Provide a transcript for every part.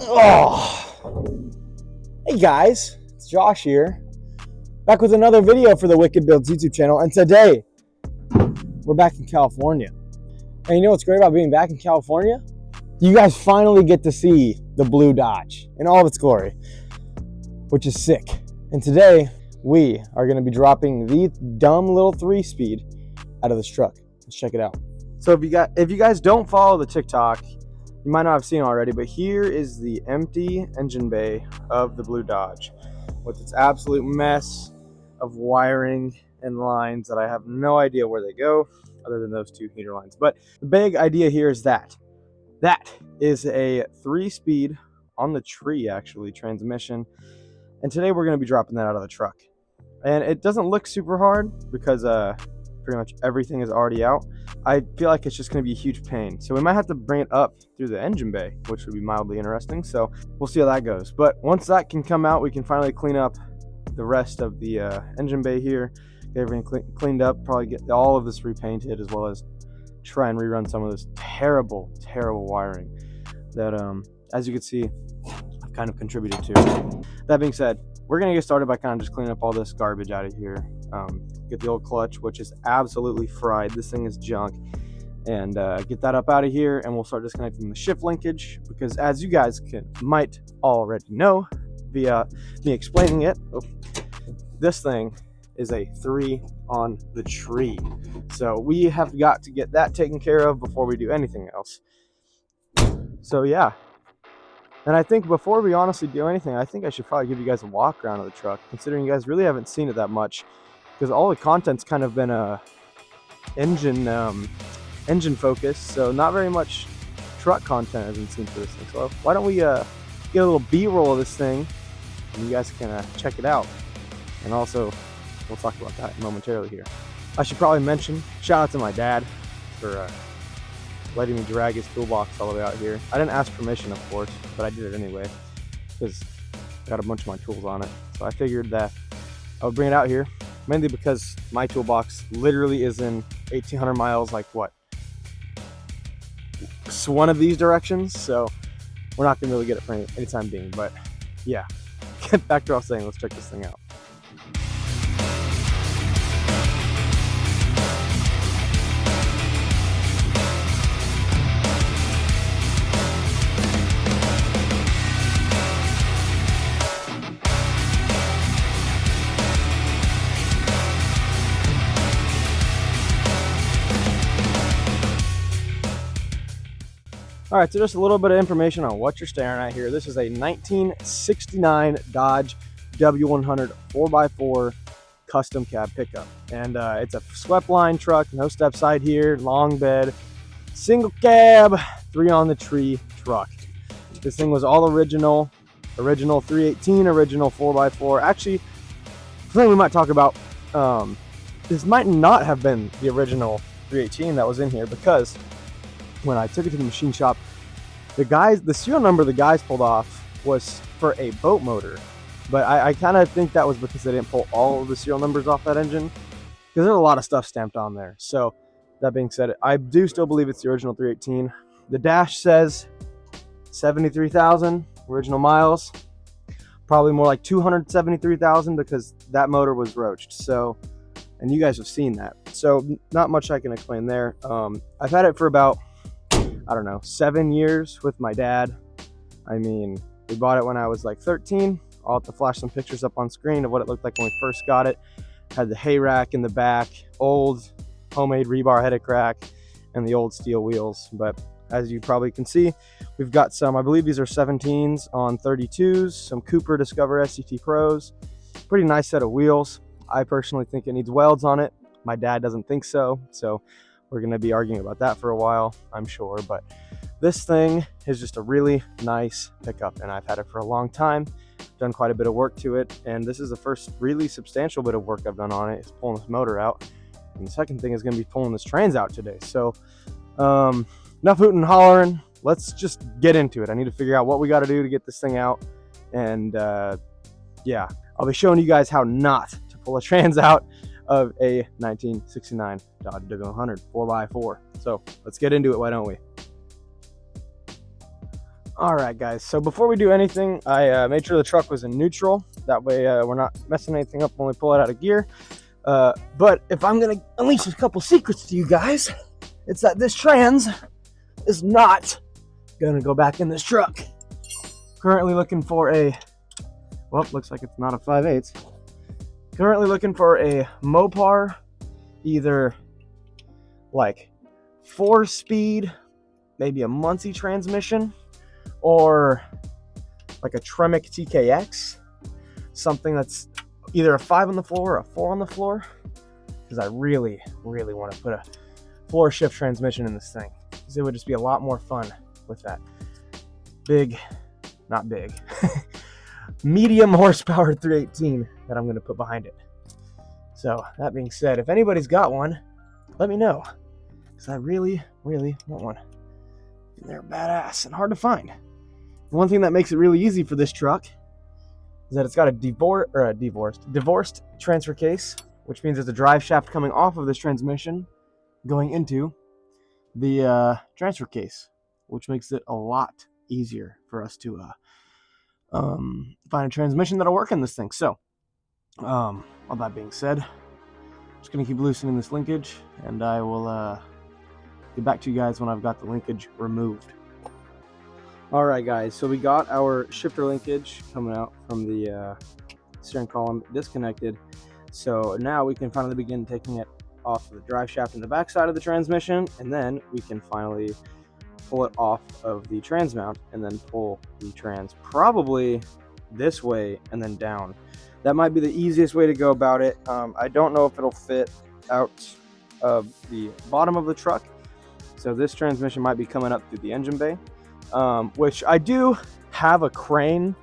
Oh, hey guys, it's Josh here, back with another video for the Wicked Builds YouTube channel, and today we're back in California. And you know what's great about being back in California? You guys finally get to see the blue Dodge in all of its glory, which is sick. And today we are going to be dropping the dumb little 3-speed out of this truck. Let's check it out. So if you guys don't follow the TikTok, you might not have seen it already, but here is the empty engine bay of the blue Dodge with its absolute mess of wiring and lines that I have no idea where they go other than those 2 heater lines. But the big idea here is that is a 3-speed on the tree, actually, transmission. And today we're going to be dropping that out of the truck. And it doesn't look super hard because pretty much everything is already out. I feel like it's just going to be a huge pain. So we might have to bring it up through the engine bay, which would be mildly interesting. So we'll see how that goes. But once that can come out, we can finally clean up the rest of the engine bay here, get everything cleaned up, probably get all of this repainted, as well as try and rerun some of this terrible wiring that, as you can see, I've kind of contributed to. That being said, we're going to get started by kind of just cleaning up all this garbage out of here. Get the old clutch, which is absolutely fried. This thing is junk. And get that up out of here, and we'll start disconnecting the shift linkage, because as you guys might already know via me explaining it, this thing is a 3 on the tree. So we have got to get that taken care of before we do anything else. So yeah. And I think before we honestly do anything, I think I should probably give you guys a walk around of the truck, considering you guys really haven't seen it that much, because all the content's kind of been engine focused, so not very much truck content has been seen for this thing. So why don't we get a little B-roll of this thing, and you guys can check it out. And also, we'll talk about that momentarily here. I should probably mention, shout out to my dad for letting me drag his toolbox all the way out here. I didn't ask permission, of course, but I did it anyway, because I got a bunch of my tools on it. So I figured that I would bring it out here, mainly because my toolbox literally is in 1,800 miles, like what? It's one of these directions, so we're not going to really get it for any time being. But yeah, get back to what I was saying. Let's check this thing out. All right, so just a little bit of information on what you're staring at here. This is a 1969 Dodge W100 4x4 custom cab pickup. And it's a swept line truck, no step side here, long bed, single cab, 3 on the tree truck. This thing was all original 318, original 4x4. Actually, something we might talk about, this might not have been the original 318 that was in here, because when I took it to the machine shop, the serial number the guys pulled off was for a boat motor. But I kind of think that was because they didn't pull all of the serial numbers off that engine, because there's a lot of stuff stamped on there. So that being said, I do still believe it's the original 318. The dash says 73,000 original miles, probably more like 273,000, because that motor was roached. So, and you guys have seen that. So not much I can explain there. I've had it for about, I don't know, 7 years with my dad. I mean, we bought it when I was like 13. I'll have to flash some pictures up on screen of what it looked like when we first got it. Had the hay rack in the back, old homemade rebar headed crack, and the old steel wheels. But as you probably can see, we've got some, I believe these are 17s on 32s, some Cooper Discover SCT Pros. Pretty nice set of wheels. I personally think it needs welds on it. My dad doesn't think so. So we're going to be arguing about that for a while, I'm sure. But this thing is just a really nice pickup, and I've had it for a long time. Done quite a bit of work to it, and this is the first really substantial bit of work I've done on it, is pulling this motor out. And the second thing is going to be pulling this trans out today. So enough hooting and hollering. Let's just get into it. I need to figure out what we got to do to get this thing out. And yeah, I'll be showing you guys how not to pull a trans out of a 1969 Dodge W100 4x4. So let's get into it, why don't we? All right, guys, so before we do anything, I made sure the truck was in neutral. That way we're not messing anything up when we pull it out of gear. But if I'm gonna unleash a couple secrets to you guys, it's that this trans is not gonna go back in this truck. Currently looking for a, well, looks like it's not a 5/8. Currently looking for a Mopar, either like 4-speed, maybe a Muncie transmission, or like a Tremec TKX, something that's either a 5 on the floor or a 4 on the floor, because I really want to put a floor shift transmission in this thing, because it would just be a lot more fun with that big, not big, medium horsepower 318 that I'm going to put behind it. So that being said, if anybody's got one, let me know, because I really want one. They're badass and hard to find. One thing that makes it really easy for this truck is that it's got a divorced transfer case, which means there's a drive shaft coming off of this transmission going into the transfer case, which makes it a lot easier for us to find a transmission that'll work in this thing. So all that being said, I'm just gonna keep loosening this linkage, and I will get back to you guys when I've got the linkage removed. All right, guys, so we got our shifter linkage coming out from the steering column disconnected. So now we can finally begin taking it off the drive shaft in the back side of the transmission, and then we can finally pull it off of the trans mount and then pull the trans probably this way and then down. That might be the easiest way to go about it. I don't know if it'll fit out of the bottom of the truck, so this transmission might be coming up through the engine bay, which I do have a crane.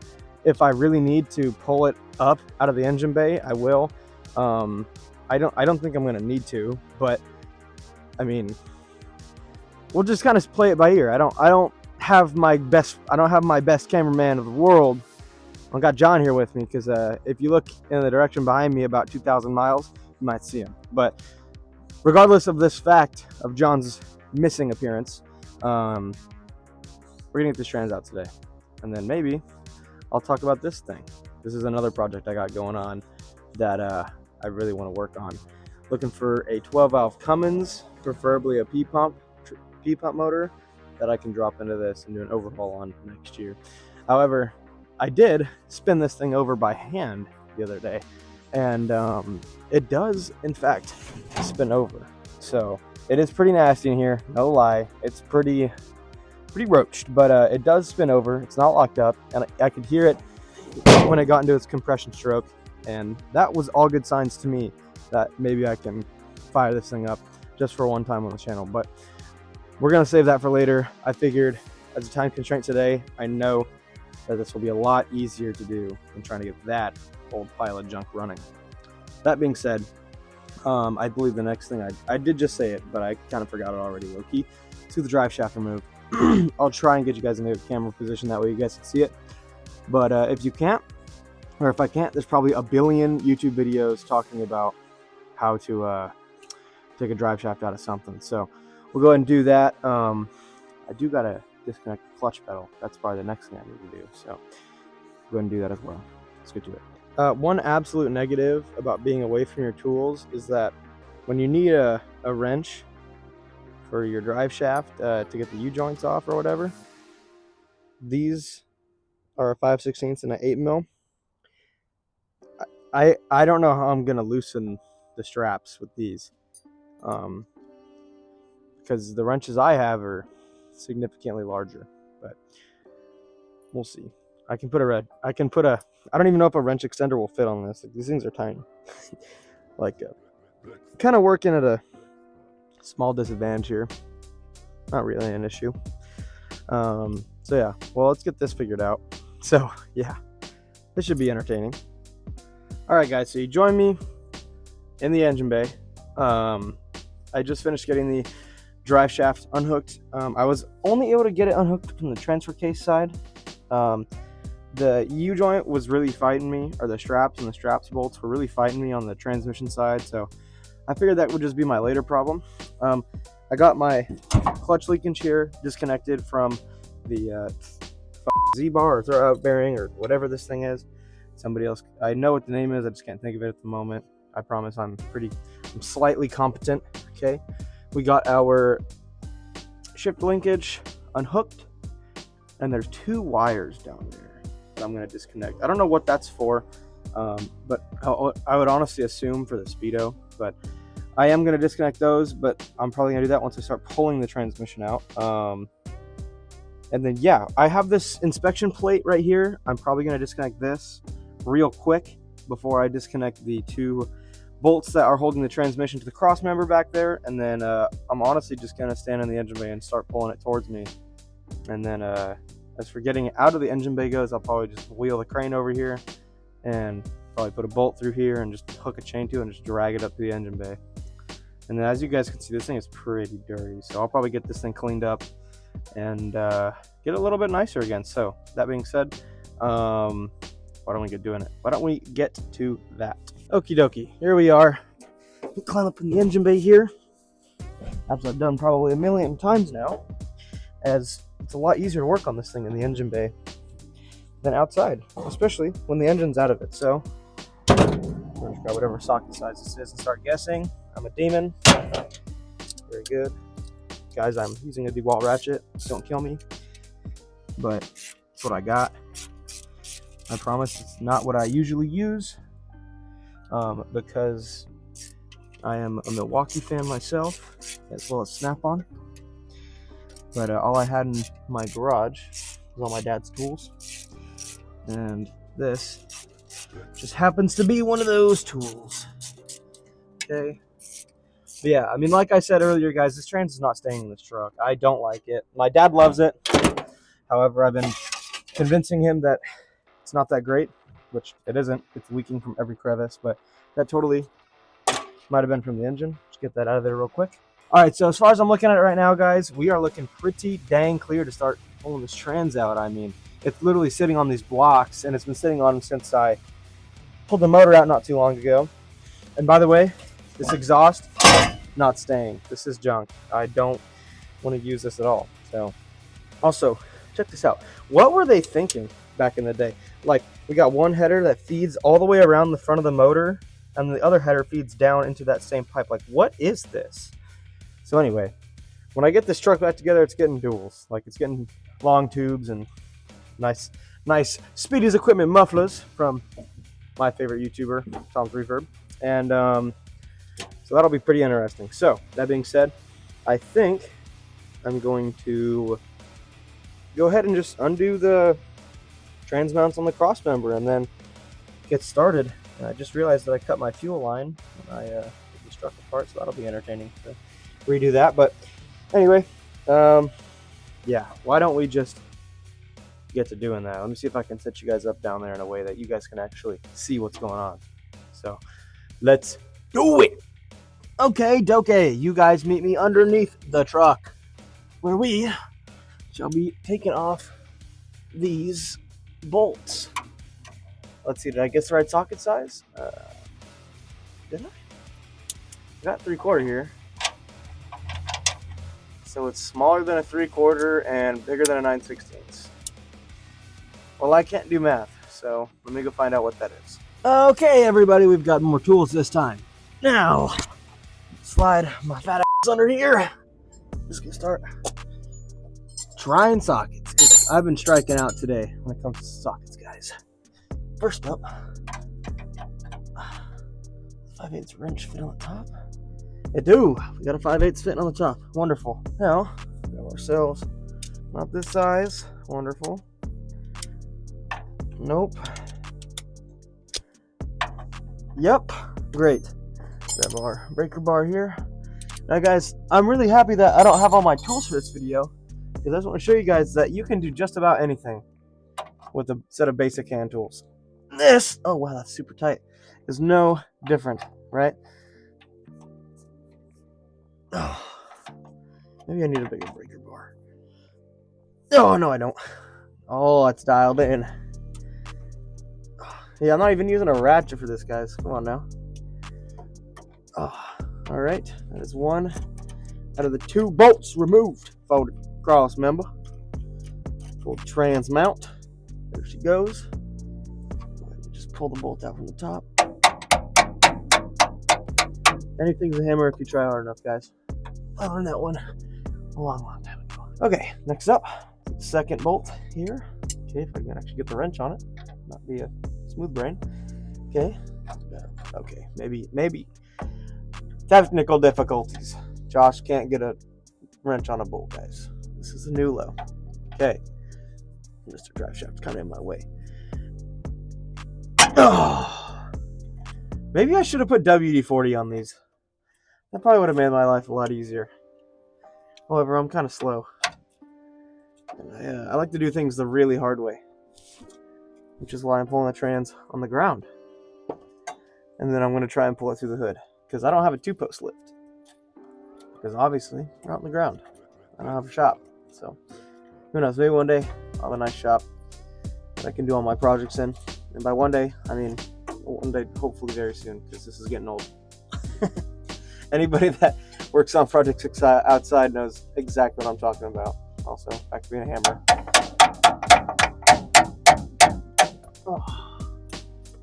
If I really need to pull it up out of the engine bay, I will. I don't think I'm gonna need to, but I mean, we'll just kind of play it by ear. I don't have my best cameraman of the world. I got John here with me, because if you look in the direction behind me about 2,000 miles, you might see him. But regardless of this fact of John's missing appearance, we're gonna get this trans out today, and then maybe I'll talk about this thing. This is another project I got going on that I really want to work on. Looking for a 12-valve Cummins, preferably a P-pump motor that I can drop into this and do an overhaul on next year. However, I did spin this thing over by hand the other day, and it does in fact spin over. So it is pretty nasty in here, no lie. It's pretty roached, but it does spin over. It's not locked up, and I could hear it when it got into its compression stroke, and that was all good signs to me that maybe I can fire this thing up just for one time on the channel. But we're gonna save that for later. I figured, as a time constraint today, I know that this will be a lot easier to do than trying to get that old pile of junk running. That being said, I believe the next thing, I did just say it, but I kind of forgot it already, low-key. Let's get the drive shaft removed. I'll try and get you guys in a camera position, that way you guys can see it. But if you can't, or if I can't, there's probably a billion YouTube videos talking about how to take a drive shaft out of something. So we'll go ahead and do that. I do gotta disconnect the clutch pedal. That's probably the next thing I need to do. So go ahead and do that as well. Let's get to it. One absolute negative about being away from your tools is that when you need a wrench for your drive shaft to get the U-joints off or whatever, these are a 5/16 and an 8mm. I don't know how I'm gonna loosen the straps with these, because the wrenches I have are significantly larger, but we'll see. I don't even know if a wrench extender will fit on this. Like, these things are tiny. Like, kind of working at a small disadvantage here. Not really an issue. So yeah, well, let's get this figured out. So yeah, this should be entertaining. All right, guys, so you join me in the engine bay. I just finished getting the drive shaft unhooked. I was only able to get it unhooked from the transfer case side. The U-joint was really fighting me, or the straps and the straps bolts were really fighting me on the transmission side, so I figured that would just be my later problem. I got my clutch linkage here disconnected from the Z-bar or throwout bearing or whatever this thing is. Somebody else, I know what the name is, I just can't think of it at the moment. I promise I'm slightly competent. Okay, we got our shift linkage unhooked, and there's 2 wires down there that I'm going to disconnect. I don't know what that's for, but I would honestly assume for the speedo, but I am going to disconnect those, but I'm probably going to do that once I start pulling the transmission out. And then, yeah, I have this inspection plate right here. I'm probably going to disconnect this real quick before I disconnect the 2 bolts that are holding the transmission to the cross member back there. And then I'm honestly just going to stand in the engine bay and start pulling it towards me. And then as for getting it out of the engine bay goes, I'll probably just wheel the crane over here and probably put a bolt through here and just hook a chain to it and just drag it up to the engine bay. And then as you guys can see, this thing is pretty dirty. So I'll probably get this thing cleaned up and get it a little bit nicer again. So that being said, why don't we get doing it? Why don't we get to that? Okie dokie, here we are. We climb up in the engine bay here, as I've done probably a million times now, as it's a lot easier to work on this thing in the engine bay than outside, especially when the engine's out of it. So we're just grab whatever socket size this is and start guessing. I'm a demon. Very good. Guys, I'm using a DeWalt ratchet. Don't kill me. But it's what I got. I promise it's not what I usually use, because I am a Milwaukee fan myself, as well as Snap-on. But all I had in my garage was all my dad's tools. And this just happens to be one of those tools. Okay. But yeah, I mean, like I said earlier, guys, this trans is not staying in this truck. I don't like it. My dad loves it. However, I've been convincing him that it's not that great, which it isn't. It's leaking from every crevice, but that totally might have been from the engine. Just get that out of there real quick. All right, so as far as I'm looking at it right now, guys, we are looking pretty dang clear to start pulling this trans out. I mean, it's literally sitting on these blocks, and it's been sitting on them since I pulled the motor out not too long ago. And by the way, this exhaust, not staying. This is junk. I don't want to use this at all. So, also, check this out. What were they thinking back in the day? Like, we got one header that feeds all the way around the front of the motor, and the other header feeds down into that same pipe. Like, what is this? So anyway, when I get this truck back together, it's getting duals. Like, it's getting long tubes and nice Speedy's Equipment mufflers from my favorite YouTuber, Tom's Reverb. And so that'll be pretty interesting. So that being said, I think I'm going to go ahead and just undo the trans mounts on the cross member and then get started. And I just realized that I cut my fuel line when I took this truck apart, so that'll be entertaining to redo that. But anyway, yeah, why don't we just get to doing that? Let me see if I can set you guys up down there in a way that you guys can actually see what's going on. So let's do it. Okay, doke, you guys meet me underneath the truck, where we shall be taking off these bolts. Let's see, did I guess the right socket size? Did I? I got 3/4 here. So it's smaller than a 3/4 and bigger than a 9/16. Well, I can't do math, so let me go find out what that is. Okay, everybody, we've got more tools this time. Now, slide my fat ass under here. Just gonna start trying sockets. I've been striking out today when it comes to sockets, guys. First up, 5/8 wrench fit on the top. It do. We got a 5/8 fitting on the top. Wonderful. Now, we have ourselves not this size. Wonderful. Nope. Yep. Great. Grab our breaker bar here. Now, guys, I'm really happy that I don't have all my tools for this video, because I just want to show you guys that you can do just about anything with a set of basic hand tools. This, oh wow, that's super tight, is no different, right? Oh, maybe I need a bigger breaker bar. Oh, no, I don't. Oh, it's dialed in. Yeah, I'm not even using a ratchet for this, guys. Come on now. Oh, all right, that is one out of the 2 bolts removed for the cross member. Pull the trans mount. There she goes. Just pull the bolt out from the top. Anything's a hammer if you try hard enough, guys. I learned that one a long time ago. Okay, next up, the second bolt here. Okay, if I can actually get the wrench on it, not be a smooth brain. Okay, okay, maybe technical difficulties. Josh can't get a wrench on a bolt, guys. This is a new low. Okay, Mr. Drive Shaft's kind of in my way. Oh, maybe I should have put WD-40 on these. That probably would have made my life a lot easier. However, I'm kind of slow. And I like to do things the really hard way, which is why I'm pulling the trans on the ground. And then I'm going to try and pull it through the hood, because I don't have a 2-post lift. Because obviously, we're out on the ground. I don't have a shop. So, who knows, maybe one day I'll have a nice shop that I can do all my projects in. And by one day, I mean one day, hopefully very soon, because this is getting old. Anybody that works on projects outside knows exactly what I'm talking about. Also, back to being a hammer.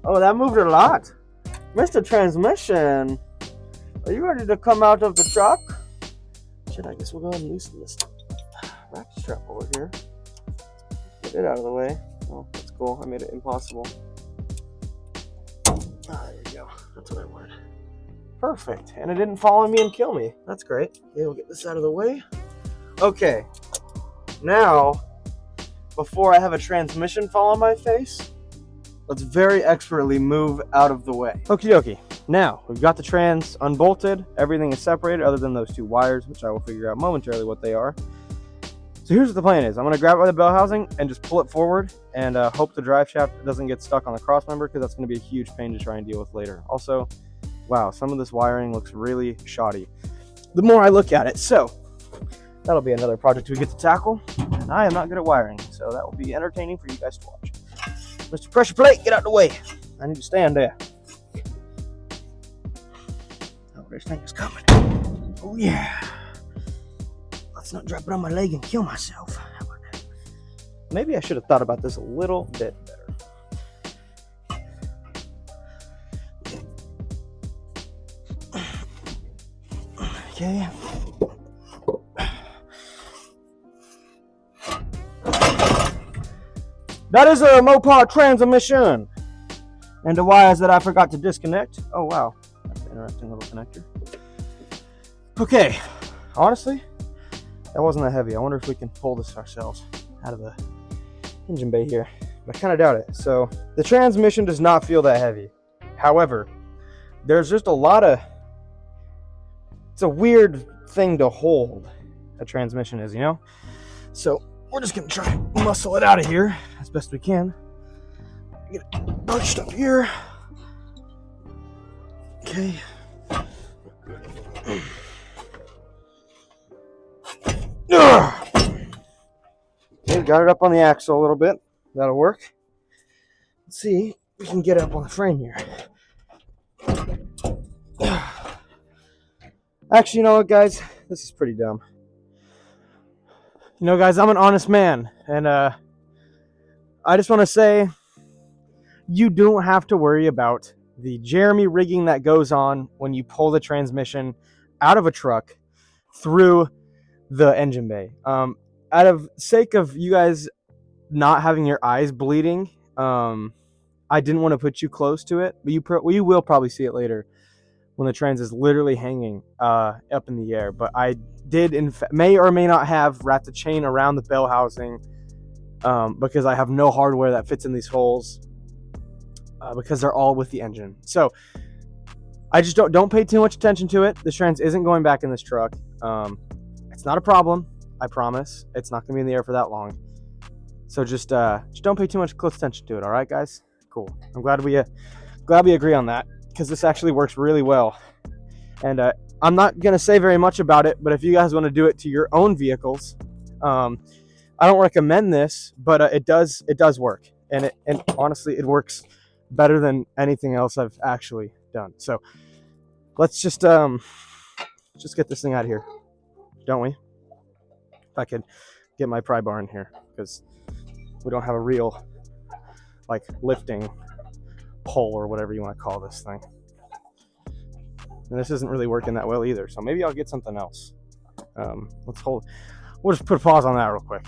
Oh, that moved a lot. Mr. Transmission, are you ready to come out of the truck? Shit, I guess we'll go ahead and loosen this ratchet strap over here. Get it out of the way. Oh, that's cool. I made it impossible. There we go. That's what I wanted. Perfect. And it didn't follow me and kill me. That's great. Okay, we'll get this out of the way. Okay. Now, before I have a transmission fall on my face, let's very expertly move out of the way. Okie dokie. Now, we've got the trans unbolted. Everything is separated other than those 2 wires, which I will figure out momentarily what they are. So here's what the plan is. I'm going to grab it by the bell housing and just pull it forward and hope the drive shaft doesn't get stuck on the cross member, because that's going to be a huge pain to try and deal with later. Also, wow, some of this wiring looks really shoddy the more I look at it. So that'll be another project we get to tackle. And I am not good at wiring, so that will be entertaining for you guys to watch. Mr. Pressure Plate, get out of the way. I need to stand there. Oh, this thing is coming. Oh, yeah. Let's not drop it on my leg and kill myself. How about that? Maybe I should have thought about this a little bit better. Okay. That is a Mopar transmission. And the wires that I forgot to disconnect. Oh, wow. That's an interesting little connector. Okay. Honestly, that wasn't that heavy. I wonder if we can pull this ourselves out of the engine bay here. But I kind of doubt it. So the transmission does not feel that heavy. However, there's just a lot of... It's a weird thing to hold, a transmission is, you know? So we're just going to try and muscle it out of here as best we can. Get it perched up here. Okay. Okay, got it up on the axle a little bit. That'll work. Let's see if we can get it up on the frame here. Actually, you know what, guys? This is pretty dumb. You know, guys, I'm an honest man, and I just want to say, you don't have to worry about the Jeremy rigging that goes on when you pull the transmission out of a truck through the engine bay. Out of sake of you guys not having your eyes bleeding, I didn't want to put you close to it, but you will probably see it later when the trans is literally hanging up in the air. But I did, may or may not have wrapped the chain around the bell housing because I have no hardware that fits in these holes because they're all with the engine. So I just don't pay too much attention to it. The trans isn't going back in this truck. It's not a problem. I promise. It's not going to be in the air for that long. So just don't pay too much close attention to it. All right, guys? Cool. I'm glad we agree on that, because this actually works really well. And I'm not going to say very much about it, but if you guys want to do it to your own vehicles, I don't recommend this, but it does work. And honestly, it works better than anything else I've actually done. So let's just get this thing out of here, don't we? If I could get my pry bar in here, because we don't have a real like lifting pole or whatever you want to call this thing. And this isn't really working that well either, so maybe I'll get something else. We'll just put a pause on that real quick.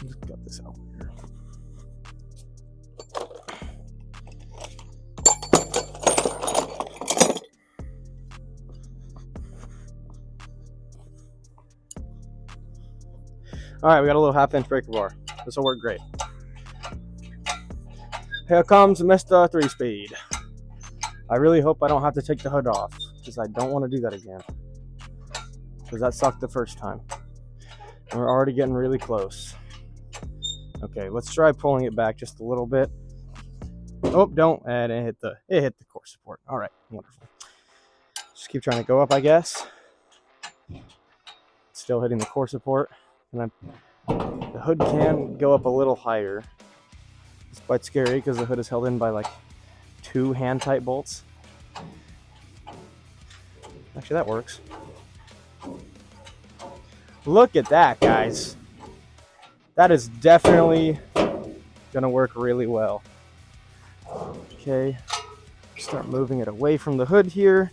Just got this out here. All right, we got a little 1/2 inch breaker bar. This will work great. Here comes Mr. 3-speed. I really hope I don't have to take the hood off, because I don't want to do that again. Because that sucked the first time. And we're already getting really close. Okay, let's try pulling it back just a little bit. Oh, don't, and it hit the core support. All right, wonderful. Just keep trying to go up, I guess. Still hitting the core support. And the hood can go up a little higher. It's quite scary because the hood is held in by like 2 hand-tight bolts. Actually, that works. Look at that, guys. That is definitely gonna work really well. Okay, start moving it away from the hood here.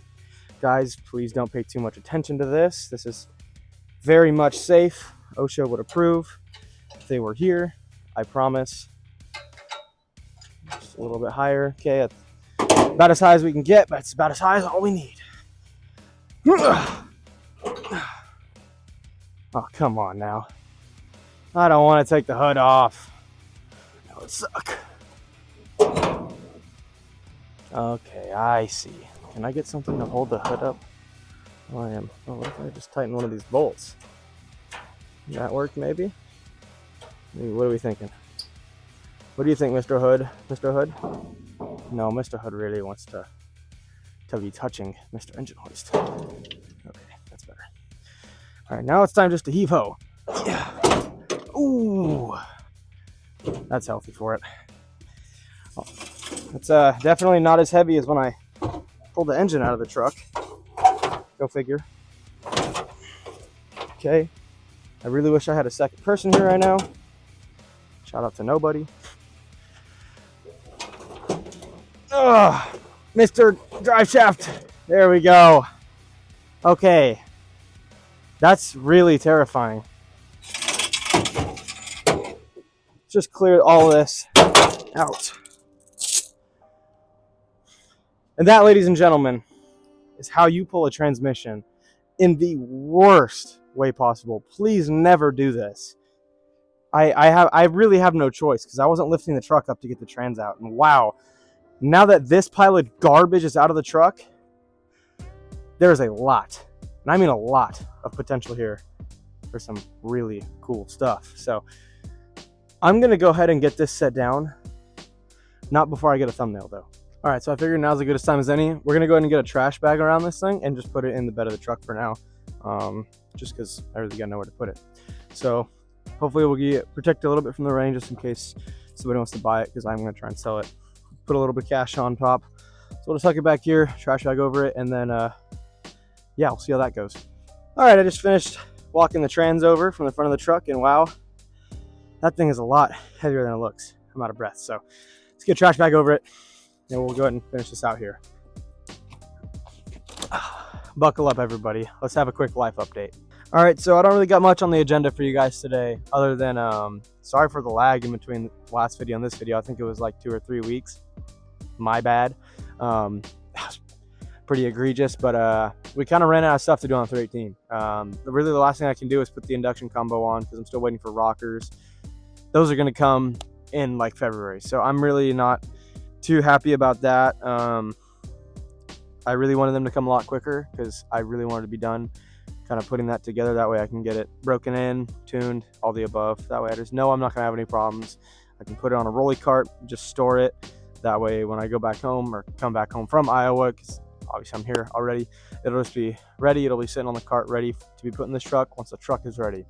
Guys, please don't pay too much attention to this. This is very much safe. OSHA would approve if they were here, I promise. Just a little bit higher. Okay, about as high as we can get, but it's about as high as all we need. Oh, come on now. I don't want to take the hood off. That would suck. Okay, I see. Can I get something to hold the hood up? Oh, what if I just tighten one of these bolts? Does that work, maybe? What are we thinking? What do you think, Mr. Hood? Mr. Hood? No, Mr. Hood really wants to be touching Mr. Engine Hoist. Okay, that's better. All right, now it's time just to heave-ho. Yeah. Ooh. That's healthy for it. Oh, it's definitely not as heavy as when I pulled the engine out of the truck. Go figure. Okay. I really wish I had a second person here right now. Shout out to nobody. Mr. Drive Shaft. There we go. Okay. That's really terrifying. Just clear all this out. And that, ladies and gentlemen, is how you pull a transmission in the worst way possible. Please never do this. I really have no choice because I wasn't lifting the truck up to get the trans out. And wow, now that this pile of garbage is out of the truck, there's a lot, and I mean a lot, of potential here for some really cool stuff. So I'm gonna go ahead and get this set down. Not before I get a thumbnail though. All right, so I figured now's as good a time as any. We're gonna go ahead and get a trash bag around this thing and just put it in the bed of the truck for now. Just because I really gotta know where to put it. So hopefully we'll get protected a little bit from the rain just in case somebody wants to buy it, because I'm gonna try and sell it. Put a little bit of cash on top. So we'll just tuck it back here, trash bag over it, and then yeah, we'll see how that goes. All right, I just finished walking the trans over from the front of the truck, and wow, that thing is a lot heavier than it looks. I'm out of breath, so let's get a trash bag over it, and we'll go ahead and finish this out here. Buckle up, everybody. Let's have a quick life update. All right, so I don't really got much on the agenda for you guys today, other than sorry for the lag in between the last video and this video. I think it was like 2 or 3 weeks. My bad. Pretty egregious, but we kind of ran out of stuff to do on 318. Really, the last thing I can do is put the induction combo on because I'm still waiting for rockers. Those are going to come in like February, so I'm really not too happy about that. I really wanted them to come a lot quicker because I really wanted to be done kind of putting that together. That way I can get it broken in, tuned, all the above. That way I just know I'm not going to have any problems. I can put it on a rolly cart, just store it. That way when I go back home or come back home from Iowa, because obviously I'm here already, it'll just be ready. It'll be sitting on the cart ready to be put in this truck once the truck is ready.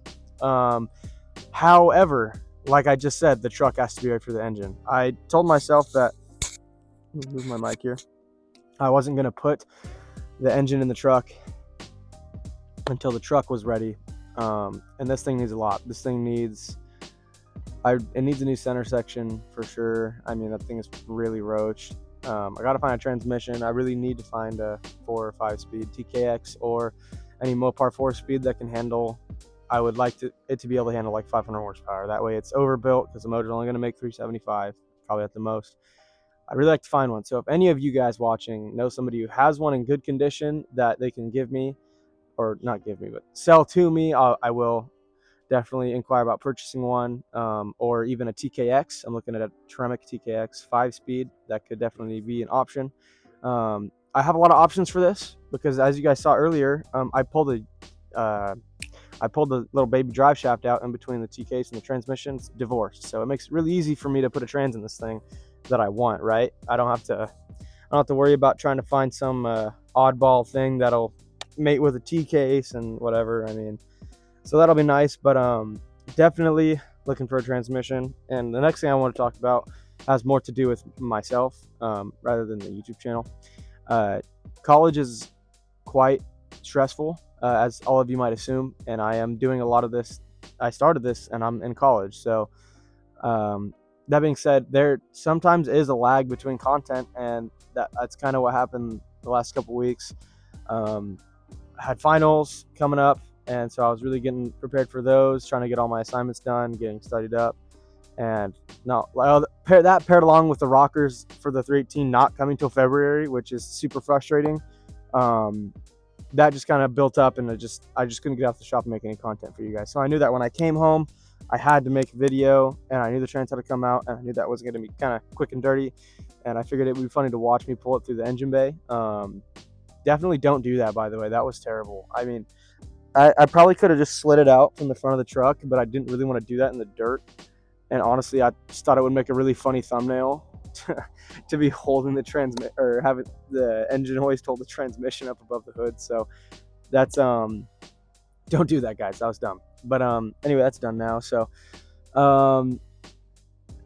However, like I just said, the truck has to be ready for the engine. I told myself that, move my mic here, I wasn't going to put the engine in the truck until the truck was ready. And this thing needs a lot. This thing needs It needs a new center section for sure. I mean, that thing is really roached. I gotta find a transmission. I really need to find a 4 or 5 speed TKX or any Mopar 4 speed that can handle. I would like it to be able to handle like 500 horsepower. That way it's overbuilt, because the motor's only going to make 375, probably at the most. I'd really like to find one. So if any of you guys watching know somebody who has one in good condition that they can give me, or not give me, but sell to me, I will definitely inquire about purchasing one, or even a TKX. I'm looking at a Tremec TKX 5-speed. That could definitely be an option. I have a lot of options for this because, as you guys saw earlier, I pulled the little baby drive shaft out in between the T case and the transmission. It's divorced, so it makes it really easy for me to put a trans in this thing that I want. Right? I don't have to worry about trying to find some oddball thing that'll mate with a T case and whatever. I mean, so that'll be nice. But definitely looking for a transmission. And the next thing I want to talk about has more to do with myself rather than the YouTube channel. College is quite stressful, as all of you might assume, and I am doing a lot of this. I started this and I'm in college, so that being said, there sometimes is a lag between content, and that's kind of what happened the last couple weeks. I had finals coming up, and so I was really getting prepared for those, trying to get all my assignments done, getting studied up. And that paired along with the rockers for the 318 not coming till February, which is super frustrating. That just kind of built up, and I just couldn't get off the shop and make any content for you guys. So I knew that when I came home, I had to make a video, and I knew the trans had to come out, and I knew that was going to be kind of quick and dirty, and I figured it would be funny to watch me pull it through the engine bay. Definitely don't do that, by the way. That was terrible. I mean, I probably could have just slid it out from the front of the truck, but I didn't really want to do that in the dirt. And honestly, I just thought it would make a really funny thumbnail to be holding the transmit, or having the engine hoist hold the transmission up above the hood. So that's don't do that, guys. That was dumb. But anyway, that's done now. So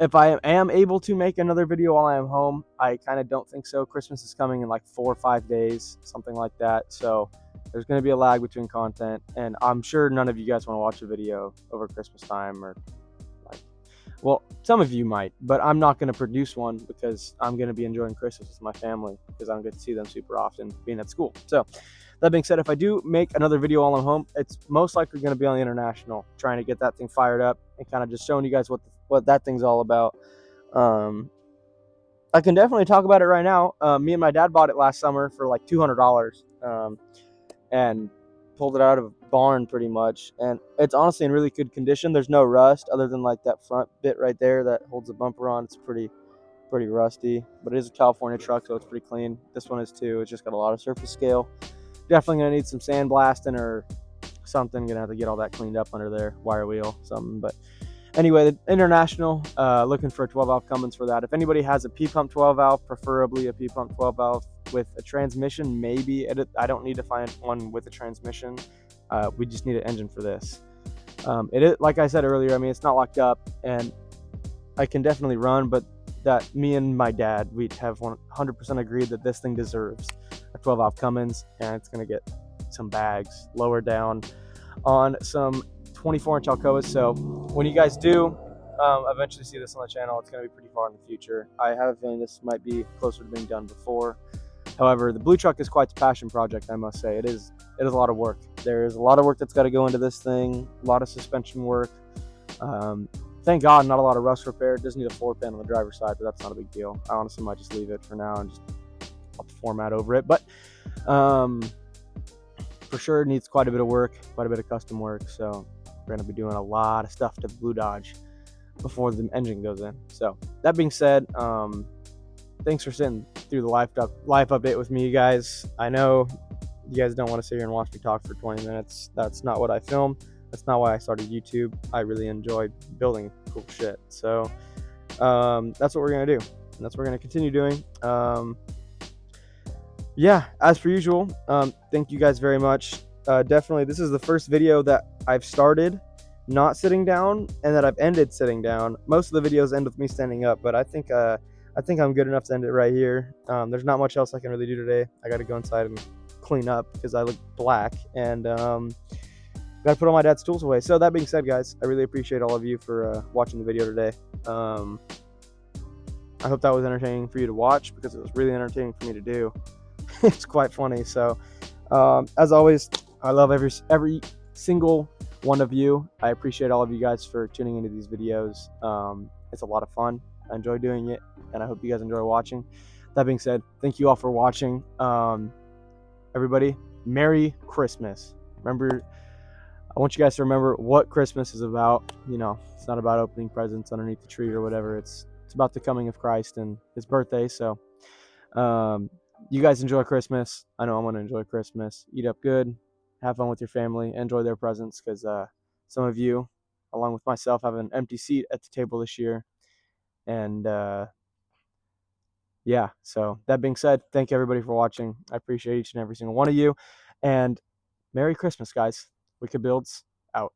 if I am able to make another video while I am home, I kind of don't think so. Christmas is coming in like 4 or 5 days, something like that. So there's going to be a lag between content, and I'm sure none of you guys want to watch a video over Christmas time, or well, some of you might, but I'm not going to produce one because I'm going to be enjoying Christmas with my family, because I don't get to see them super often being at school. So that being said, if I do make another video while I'm home, it's most likely going to be on the International, trying to get that thing fired up and kind of just showing you guys what that thing's all about. I can definitely talk about it right now. Me and my dad bought it last summer for like $200, and pulled it out of a barn pretty much, and it's honestly in really good condition. There's no rust other than like that front bit right there that holds the bumper on. It's pretty rusty, but it is a California truck, so it's pretty clean. This one is too. It's just got a lot of surface scale. Definitely gonna need some sandblasting or something. Gonna have to get all that cleaned up under there, wire wheel, something. But anyway, the International, looking for a 12 valve Cummins for that. If anybody has a P-pump 12 valve, preferably a P-pump 12 valve with a transmission, maybe. I don't need to find one with a transmission. We just need an engine for this. It is, like I said earlier, I mean, it's not locked up, and I can definitely run, but that me and my dad, we have 100% agreed that this thing deserves a 12 valve Cummins, and it's going to get some bags lower down on some 24-inch Alcoas. So when you guys do eventually see this on the channel, it's going to be pretty far in the future. I have a feeling this might be closer to being done before. However, the blue truck is quite a passion project, I must say. It is a lot of work. There is a lot of work that's got to go into this thing, a lot of suspension work. Thank God, not a lot of rust repair. It does need a floor pan on the driver's side, but that's not a big deal. I honestly might just leave it for now and just pop the format over it. But for sure, it needs quite a bit of work, quite a bit of custom work. So we're going to be doing a lot of stuff to Blue Dodge before the engine goes in. So that being said, thanks for sitting through the life update with me, you guys. I know you guys don't want to sit here and watch me talk for 20 minutes. That's not what I film. That's not why I started YouTube. I really enjoyed building cool shit. So that's what we're going to do. And that's what we're going to continue doing. Yeah, as per usual, thank you guys very much. Definitely, this is the first video that I've started not sitting down and that I've ended sitting down. Most of the videos end with me standing up, but I think I'm good enough to end it right here. There's not much else I can really do today. I got to go inside and clean up because I look black. And gotta put all my dad's tools away. So that being said, guys, I really appreciate all of you for watching the video today. I hope that was entertaining for you to watch, because it was really entertaining for me to do. It's quite funny. So as always, I love every single one of you. I appreciate all of you guys for tuning into these videos. It's a lot of fun. I enjoy doing it, and I hope you guys enjoy watching. That being said, thank you all for watching. Everybody, Merry Christmas. Remember, I want you guys to remember what Christmas is about. You know, it's not about opening presents underneath the tree or whatever. It's about the coming of Christ and his birthday. So you guys enjoy Christmas. I know I'm going to enjoy Christmas. Eat up good. Have fun with your family. Enjoy their presents, because some of you, along with myself, have an empty seat at the table this year. And yeah, so that being said, thank you everybody for watching. I appreciate each and every single one of you. And Merry Christmas, guys. Wicked Builds out.